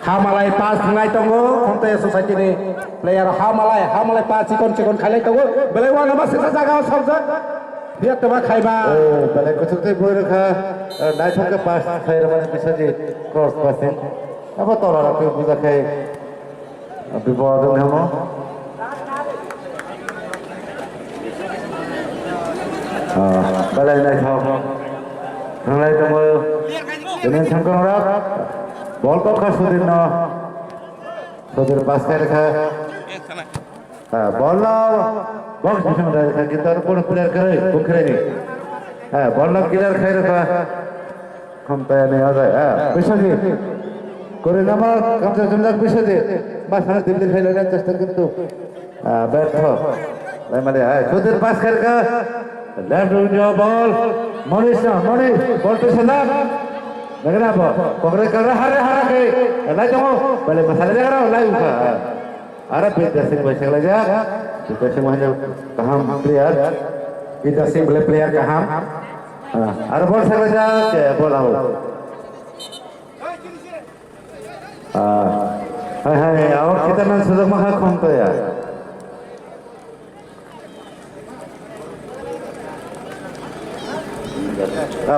Hamalai pas ngai tongo konte society ni player Hamalai pas cikon khalai tongo belai wana mas jaga sabja dia tama khaiba bele kuchukte boi rakha nai thongke pas khair mane bisaji cross passing abo tola rakhe buja khai bipod hamo bele nai thong ngai tongo jenen sangkong rak ball ko kha sudir pas khai rakha ball na box bisam rakha kita kono player kare bukhre ni ball na clear khai rakha khamta ne aja bisaji করে নামা কামসে কম লাখ বিশ দে বাস না দিল্লি খেলে না চেষ্টা কিন্তু ব্যর্থ ভাই মানে সুদের পাস করকা লেফট উইথ বল মনিশ বল তো সালা लगना पकड़े कर रहा हरा के लाई तो पहले मसाले लगा रहा लाई उठा अरे पीटर सिंह भाई चला जा पीटर सिंह वहां कहां player Peter Singh boleh player kaham अरे बॉल चला जा के बॉल आओ hai awak kita nan sudah maha konto ya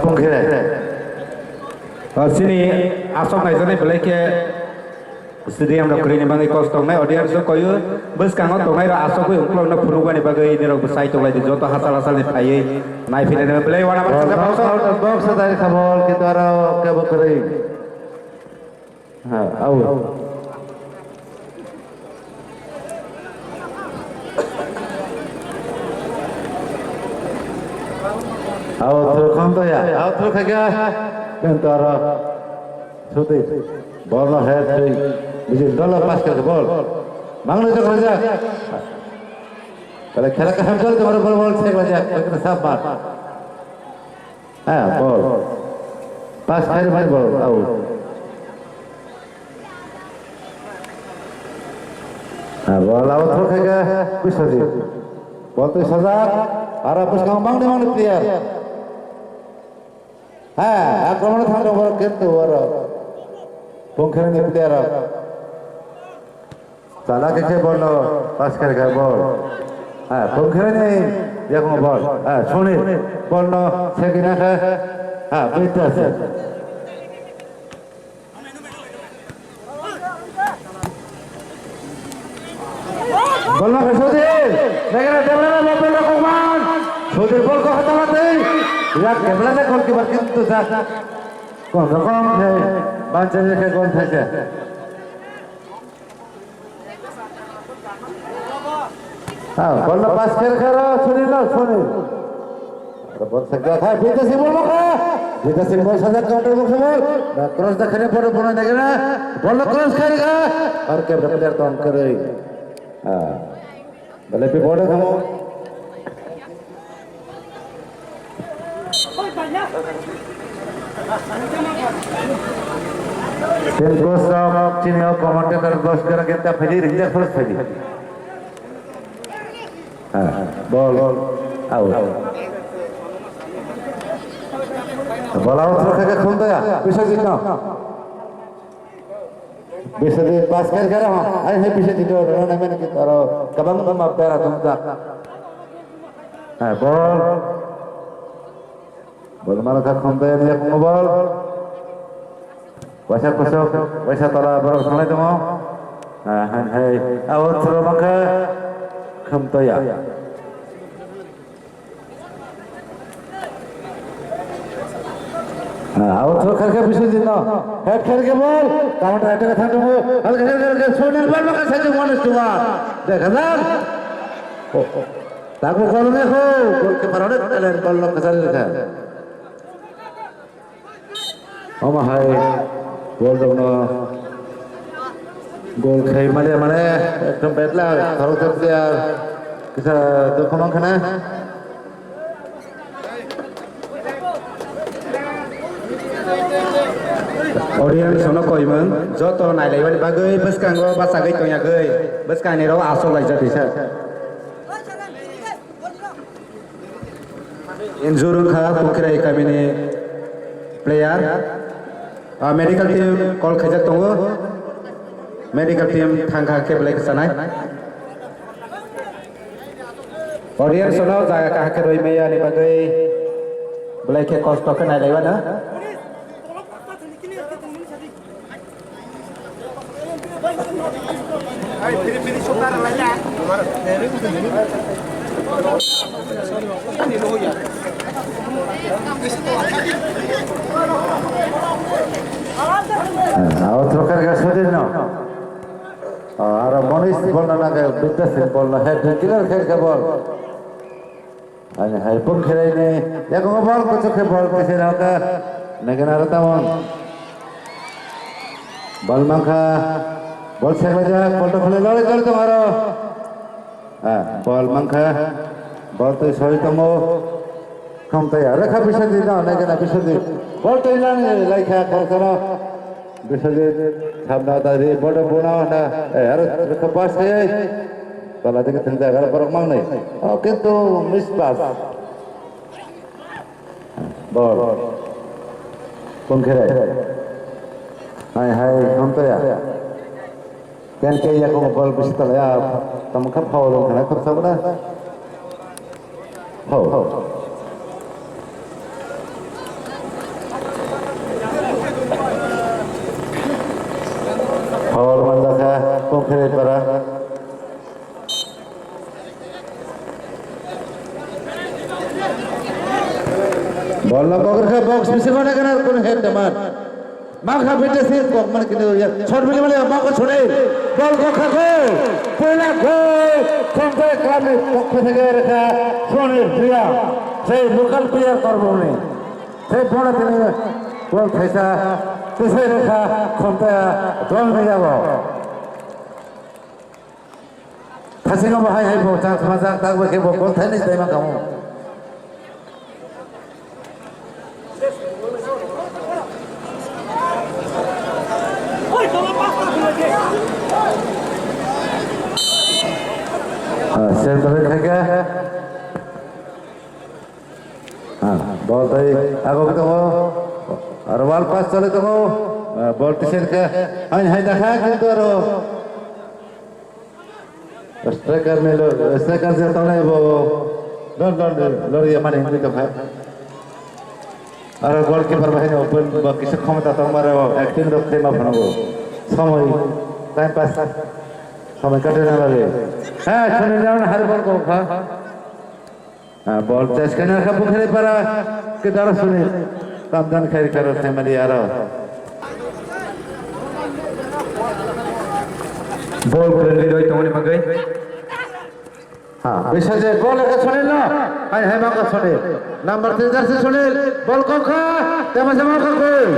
pungkira sini asok ngai jane boleh ke stadium ro kri ni bangai kos tong nai audience so koyu bus kangot tong nai ra asok ko ungklong na phuru bani bagai ni ro besai tong lai joto hasal ni phai nai phine ne boleh wana box dari kabol kita ro ke bokri au through konto ya through khaga কিন্তু আর সুতি বল head বুঝি dollar pass করে বল মাংলো তো করে যা তাহলে খেলা কা হাম চল তোমার বল ছেকলা যা একটা সাফ মার বল পাস খাইর ভাই ball out ball out throw খাগা বিশ্বজি বল তো সাজা আর আপস কাম মাংলো প্লেয়ার আক্রমণে থাকবে কিন্তু ওর পঙ্খের নি প্লেয়ার চালাকে কে বল পাস করে গা বল পঙ্খের নি দেখো বল শুনে বল ন সেকিনা বেঁচে আছে বল না সুধীর দেখে না দেবলা না বল রকমান সুধীর বল কো হাতাতে या कैमरा ने गोल कीपर কিন্তু যা কোন রকম বাঁচে রেখে গোল থাকে বল পাস করে করো শুনি না শুনি বল सकता था बीते सिंह बॉल सजा काउंटर बॉक्स बॉल क्रॉस देखने पर बना देगा बॉल क्रॉस करेगा और कैमरा प्लेयर तो ऑन करे भले पे बॉल है Tim gosok cino komandan gos gara kita fedi rinja first fedi. Ball out. Ball out terus ke khunta ya. Bisa jino. Bisa di pas कर करा हां. आई है पीछे तीन रन में kita रो kabang में पैरा तुमका. Ball bola mana ka khunta ya dia ball. Wasa kosok, wasa tala baru sampai tu mau. Hai, out throw maka khunta ya. Out throw करके पीछे जितना हेड करके बॉल काउंटर अटैक था तो हल्का करके सोनल बॉल मका सच मोनस तुआ देखा ना ताको गोल में हो गोल के परने टैलेंट बॉल लोग कसर रखा ओमा हाय गोल दो गोल खाई माने एकदम बेटला थरो करते यार किसा तो कमान खाना Audience sono koiman joto nai lai wani bagai beskang go basagai tonya gai beskang ni ro aso lai jati sa injuru kha pokrai kami ni player medical team call khajak tongo medical team थांखा केबले सनाय audience no जागा का के रोय मैया नि बागै black के कष्ट के नाय लायबा ना Otro carga sudino. Ahora Monis bola naga bidda sin bola head killer kher ball. Hai pun khere ne ya ko ball ko chokhe ball kise na ka naga na ratamon. Ball mangkha ball se baja ball to khole lore kar tumharo. Ball mangkha ball to soi tomo kham ta ya rakha bisadi na naga na bisadi ball to ina like ha kar Biswajit সামনে তারি বড় বোনা না আর কপাস है তালা থেকে তিন জায়গার পর মাং নাই কিন্তু মিস পাস বল কোন খেলে হাই হাই কোন তো ya কেন কে ya কোন বল বিশ তলা ya তম খাপ ফাউল না খাপ সাবনা হো Awal mandaka konkret para bola boker ke box bisa mana kena kun head teman maka bete sih kok mana kini ya shot beli beli maka chode ball ko khako pula gol sampai kami kok থেকে রেখা সোনের প্রিয়া সেই local player করবো নে সেই বড় তিনি বল খাইছা किसे रेखा खंपा दल में जाबो थासिङाव बाहाय हाय बता मजाक दागबो के बल थाय नै दैमा गामो सेंटर खाके बल दै आगो दङ और वाल पास चले तो बॉल टिसेल का हाय देखा কিন্তু আর स्ट्राइकर में लो स्ट्राइकर से तोड़े वो डॉट लड़िया माने हिंदी तो भाई और गोलकीपर भाई ने ओपन किसे क्षमता তোমার एक्टिंग रखते मा बनाबो समय टाइम पास समय काटे ना लगे हां सुन जाओ ना हर बॉल को हां बॉल चेस करने का पुखरे पर के दर सुने Tamdan khair karo family aro ball kore loi tomoni magai ha bisa je ball ka sunil na hai hai ma ka sunil number 3 jersey sunil ball ko kha tema sama ka gol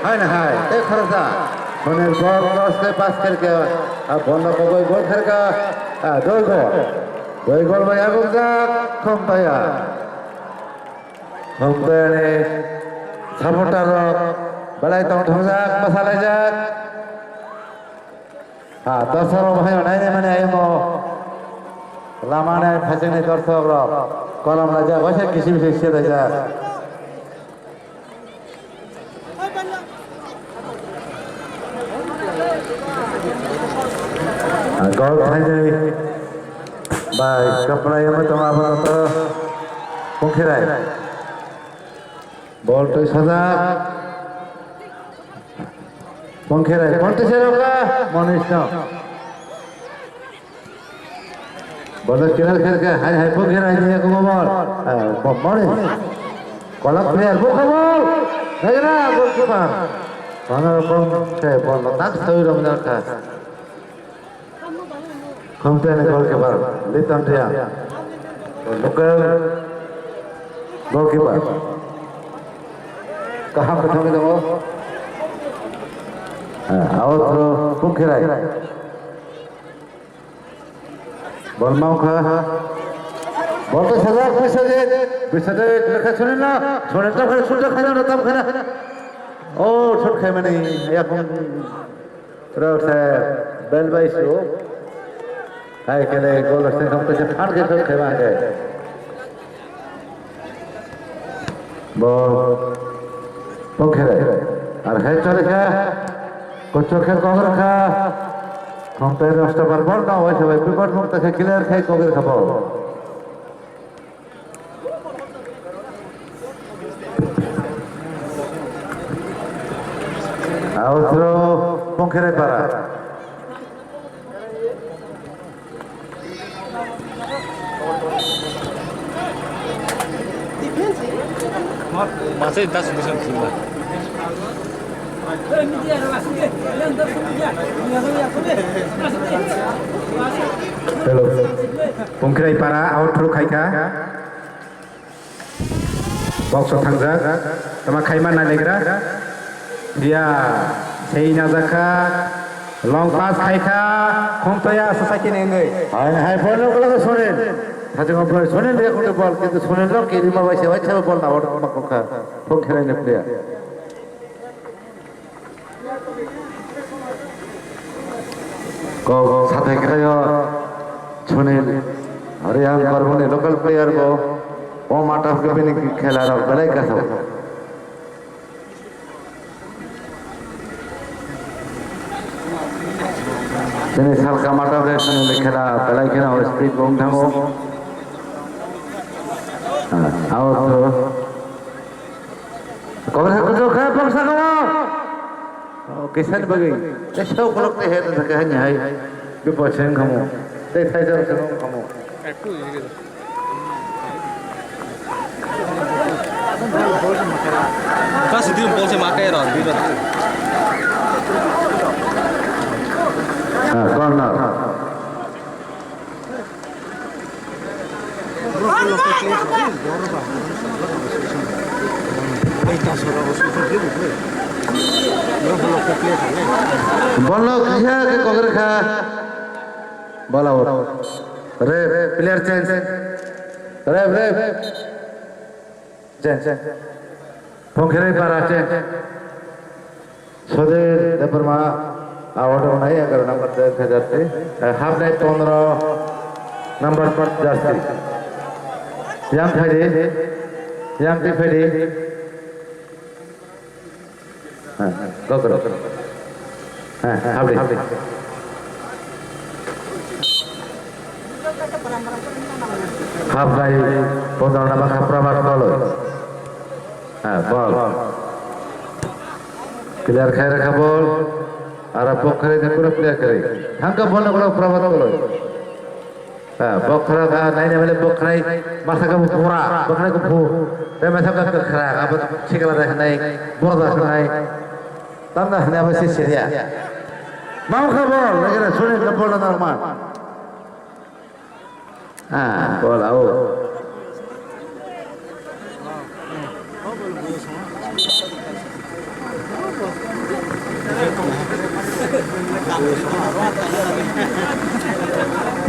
hai na hai ek kharasa sunil ball cross ke pass karke ab ball ko gol kar ka doi gol mai aguk ja khom taya ne supporter balai tong thongjak masalajak ha dorsor bhai nai mane ayo lamane phajene dorsor ro kolam raja bose kisi bise se raja gol thai jai bai kapra yama toma bata pongkhirai ball तो सदा पंखे रहे पंखे से रोका मनीष ना ball किनारे खेल के हाय हाय पंखे रहे नहीं को बॉल मनीष कॉलर प्लेयर वो का बॉल नहीं ना गोल कीपर कौन पंखे बॉल नाक सही रमजान का खंपे ने गोल कीपर लिटन टिया लोकल गोल कीपर कहाँ पे थमे दो और थ्रो पुखराई बॉल माउ खा बॉल तो सजा बिसजे लेखा सुने ना छोड़े तो फिर सुन खाना ना तब खाना ओ छोड़ खाए मैंने या कौन रोड से बेल बाइसो हाय के लिए गोल से हम तो फाड़ के छोड़ खाए मांगे बॉल पंखे और है चले क्या कुछ चोखे कौन रखा ক্ষমতায় নষ্ট পারবো না ওই সবাই বিপদ মুক্ত ক্লিয়ার খাই কবের খাবো আউটরো পঙ্খের পাড়া Masih tas bisa simba. Hello. Pungkirai para outro khaika. Box thangja. Tama khaima nalegra. Dia sei nazaka. Long pass khaika. Khomtaya society nenge. hai বলো গুলো শুনেন হাতে কম শুনেন রে কোন বল কিন্তু শুনেন না কি রিমা ভাই সেবা সেবা বল না ওটা পঙ্খা পঙ্খের না প্লেয়ার को साथे करायो सुनील हरियाण परमने लोकल प्लेयर को वो माटा के भी नहीं खेला रहा भले का सब तेरे साल का माटा के सुनील खेला भले खेला और स्पीड बम ढंगो आओ तो कवर है कुछ खा पक्सा करो किसान बगी ऐसा उपलब्ध है तो कहीं है विपक्षन खमो ते थाई जर से खमो Kas itu bol se makai ron, biru. हां कॉर्नर बोलो क्या के कोगर खा बोला और रे प्लेयर चेंज रे चेंज पोखरे पारा चेंज सोदे दपरमा आउट नहीं अगर नंबर 10 जाते हाफ टाइम 15 नंबर पर जाते याम थाई याम ती फेडी हां गो करो हां half time half time 15 number खपराबाद बोलो हां बॉल क्लियर खाई रखा बॉल और पोखरे ने पूरा प्लेयर करे हंका बॉल को प्रभाव बोलो हां पोखरा का नहीं वाले पोखरे मासा का पूरा पोखरे को फू ते मैं सब का खरा अब छिकला रह नहीं बोला नहीं तब ना हने बस सीरिया माउ का बॉल लेकिन सुने का बॉल नॉर्मल हां बॉल आओ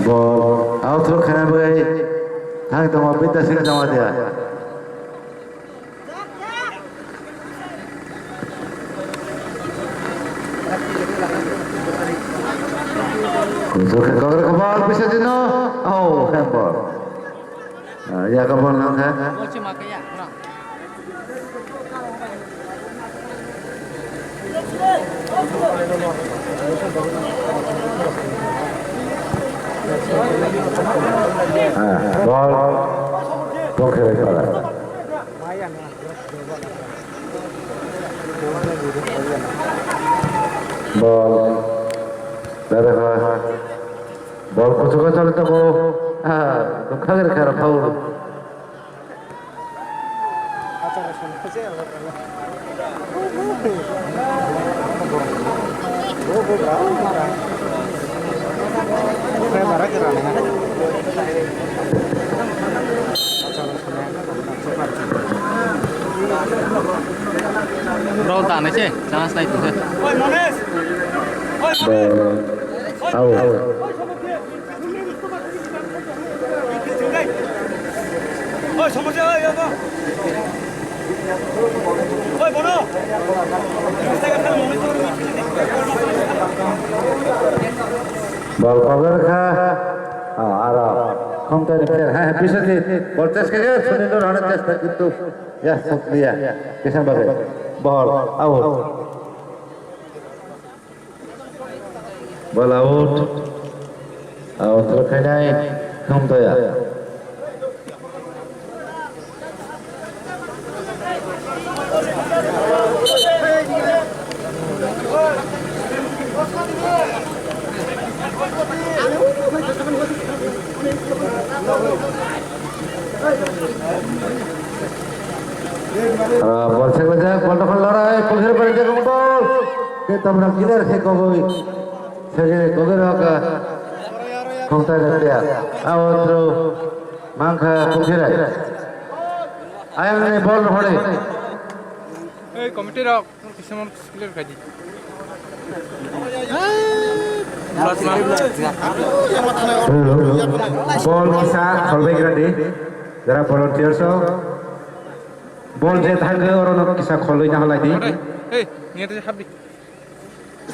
बॉल आओ थोड़ा खाना बगै हाँ तो वहाँ पे 10 मिनट जमा दिया कवर का बॉल पीछे दिनो ओह है बॉल या का बॉल ना है Bol se makai ya, no. Ball पोखरे पारा बॉल देखो बॉल कुछ को चले तो वो तो खगर कर foul Roll tan aja, jangan slide itu. आओ बॉल कवर खा आरा कम तो प्लेयर है पीछे से बॉल टेस्ट करके सुनील राणा टेस्ट किंतु या सब लिया किशन बाबे ball out ball out terus kena không thôi à ball से बजा ball तो लड़ा है पुलिस पर जगह ball के तमरा किधर है कोई सेजे कोई रहा không tay được kìa outro mang khá không thế này ai này ball rồi đấy এই কমিটিরা কিছুমান ক্লিয়ার খাই দি ball bisa kolbe grande jara volunteers ball je thangge orono kisa kholoi na halai di এই নিয়ে তো হাবি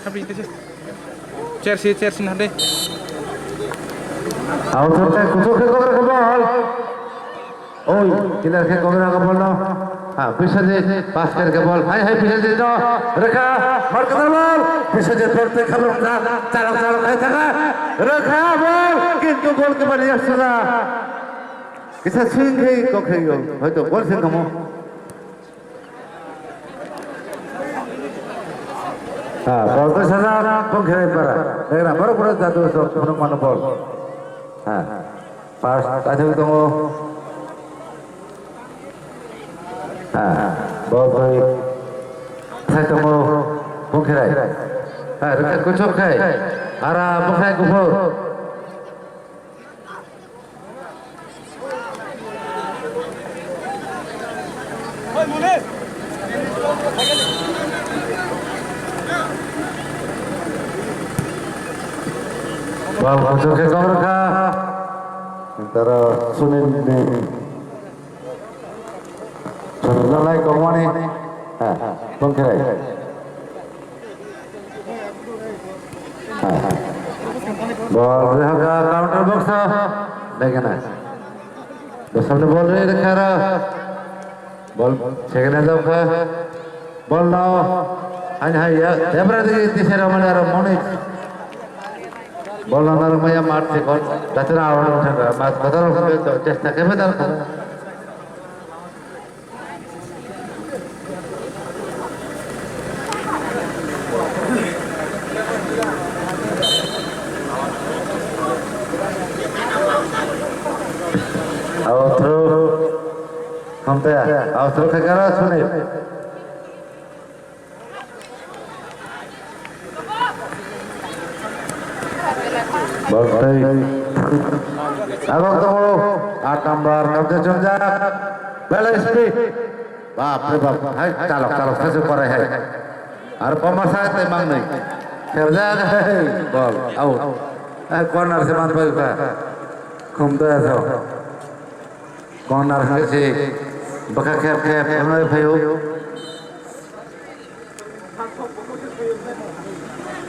হাবি দিছে chair সিন হাদে outro te kucho ke cover ke ball oi kinar ke cover ka ball no हाँ पीछे से पास करके बॉल हाय हाय पीछे से दो रखा मार कर बॉल पीछे से तोड़ते खबर ना चारों चारों है था रखा बॉल किंतु गोल के बने सुना किसा स्विंग है को खेलो है तो गोल से कमो हाँ बॉल तो सजा कौन खेले पर लेकिन हमारा पूरा जादू सब पूरा मानो बॉल हाँ पास आते हुए तो ball tôi thay cho mô không khai này được có chốt khai ara bốc khai của mô ball có chốt khai có rakha antara Sunil ni Sunil lai kau mana ni? Bang kiri. Ball rehaga counter box ta, देखना है। तो सामने ball रही रखा रहा, ball second जब का ball ना अन्य या देवरा दी तीसरे रमने रहा मोनिक बॉल ना रमया मार से कौन दचरा आवड़ उठा रहा, मार बता रहा हूँ तो चेष्टा के बता रहा हूँ। हम तो आउटरो का करा सुने बहुत अब तो 8 नंबर कब्जा चल जा पहले स्पीड बाप रे बाप है चालक चालक कैसे कर रहे हैं और पमासा ते मांग नहीं खेल जा बॉल आउट कॉर्नर से मान पाएगा घूमते ऐसा कॉर्नर से बका कैप कैप हमने भाइयों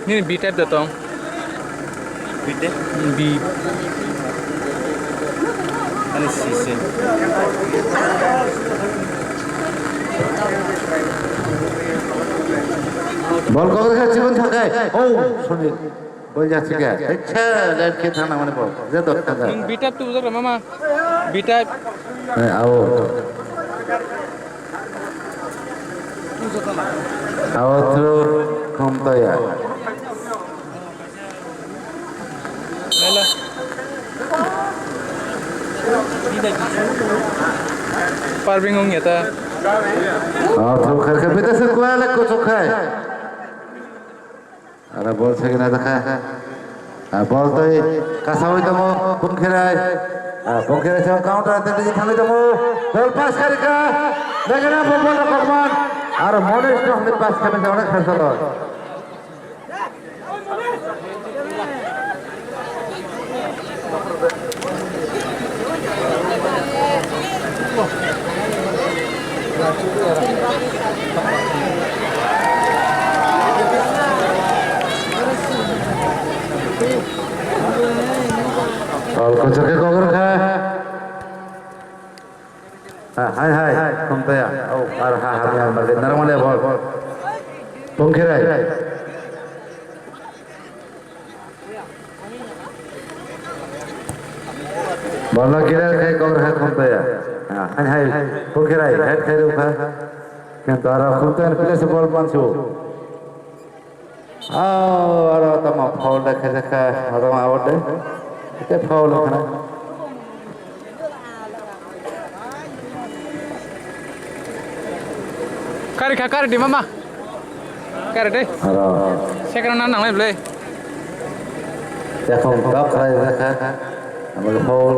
नहीं बी टाइप देता हूँ बी अरे सी से बॉल को देखा जीवन थका है ओ सुनिए बोल जा चुका है अच्छा लेट के थाना मैंने बॉल जे दो थका बी टाइप तो उधर मामा बी टाइप आओ थ्रू घूमता यार मेला पार्विंग होंगे था आओ थ्रू करके बेटा से कोई अलग कुछ है अरे बॉल से कितना देखा है बॉल तो कैसा हुई तो वो कौन खेला है Bongkir sa counter at the time of ball pass karika Nagana ball Pokemon are modest from the pass coming down at Hasalor. और कुछ के कोगर खा हाय हाय घूमता है ओ और हा हा यार मर गए नरमले बॉल पंखे रहे Bola kira khai kor hai khumta ya. Hai pokrai head khai rupa. Kentara khumta pile se ball panchu. Aro tama foul da khai kha aro out de. Ke foul khana. Kari di mama. Kari deh. Aro. Second nang nang boleh. Te khum kap khai kha. Amal foul.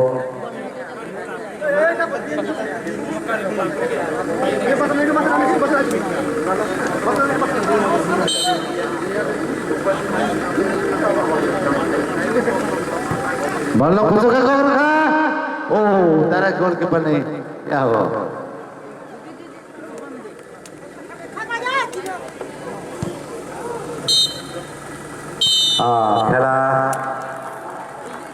Bola khusuk ka kor kha. Oh, direct goalkeeper nahi. Kya hua? খেলা